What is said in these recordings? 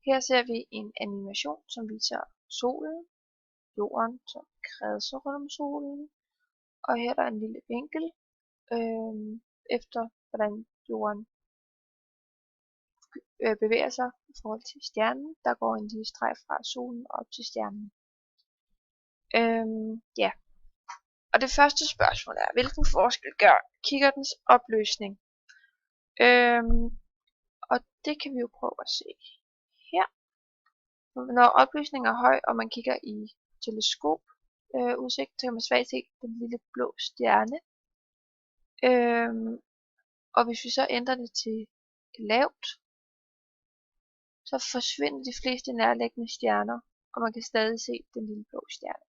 Her ser vi en animation, som viser solen, jorden, som kredser rundt om solen, og her er der en lille vinkel, efter hvordan jorden bevæger sig i forhold til stjernen. Der går en lille streg fra solen op til stjernen. Ja. Og det første spørgsmål er, hvilken forskel gør kikkertens opløsning? Og det kan vi jo prøve at se her. Når opløsningen er høj, og man kigger i teleskop-udsigt, så kan man svagt se den lille blå stjerne. Og hvis vi så ændrer det til lavt, så forsvinder de fleste nærliggende stjerner, og man kan stadig se den lille blå stjerne.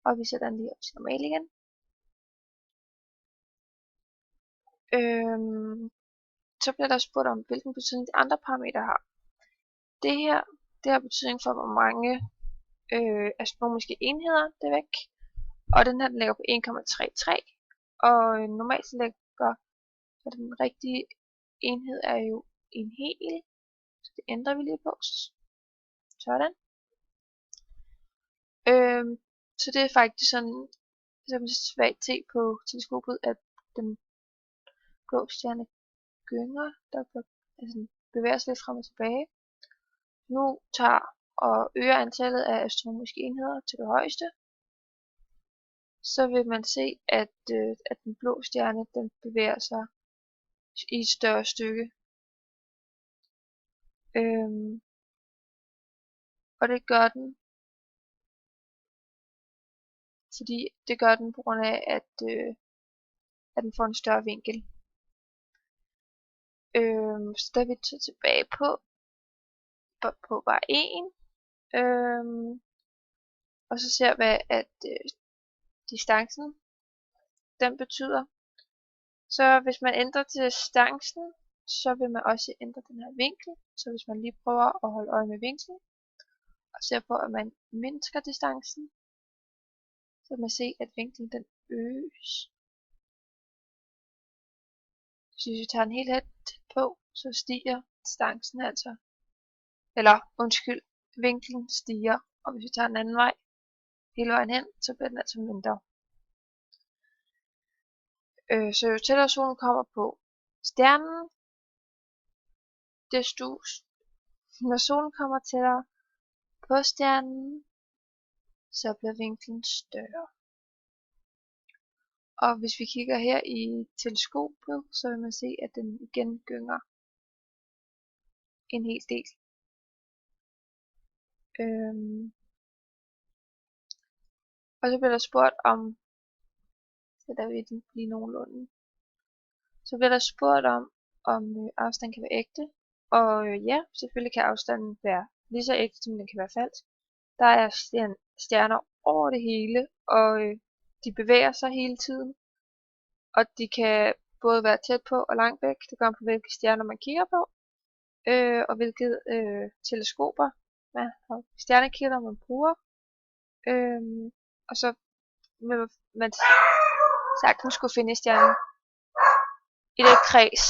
Og vi sætter den lige op til normal igen. Så bliver der spurgt om, hvilken betydning de andre parametre har. Det har betydning for, hvor mange astronomiske enheder det er væk. Og den her den ligger på 1,33. Og normalt så den rigtige enhed er jo en hel. Så det ændrer vi lige på. Sådan. Så det er faktisk sådan, så man svagt se på teleskopet, at den blå stjerne gynger, der bevæger sig lidt frem og tilbage. Nu tager og øger antallet af astronomiske enheder til det højeste, så vil man se, at den blå stjerne den bevæger sig i et større stykke. Og det gør den, fordi det gør den på grund af, at den får en større vinkel. Så der er vi tilbage på bare 1. Og så ser vi, at distancen, den betyder. Så hvis man ændrer til distancen, så vil man også ændre den her vinkel. Så hvis man lige prøver at holde øje med vinklen, og ser på, at man mindsker distancen, så kan man se, at vinklen den øges. Så hvis vi tager den helt tæt på, så stiger distancen altså. Eller undskyld, vinklen stiger. Og hvis vi tager den anden vej, hele vejen hen, så bliver den altså mindre. Så jo tættere solen kommer på stjernen, desto når solen kommer tættere på stjernen, så bliver vinklen større. Og hvis vi kigger her i teleskopet, så vil man se, at den igen gynger en hel del. Og så bliver der spurgt om, så der vil den blive nogenlunde. Så bliver der spurgt om afstanden kan være ægte. Og ja, selvfølgelig kan afstanden være lige så ægte, som den kan være falsk. Der er stjerner over det hele, og de bevæger sig hele tiden. Og de kan både være tæt på og langt væk. Det kommer på, hvilke stjerner man kigger på. Og hvilke teleskoper, stjernekilder man bruger. Og så vil man sagtens skulle finde stjernen i det kreds,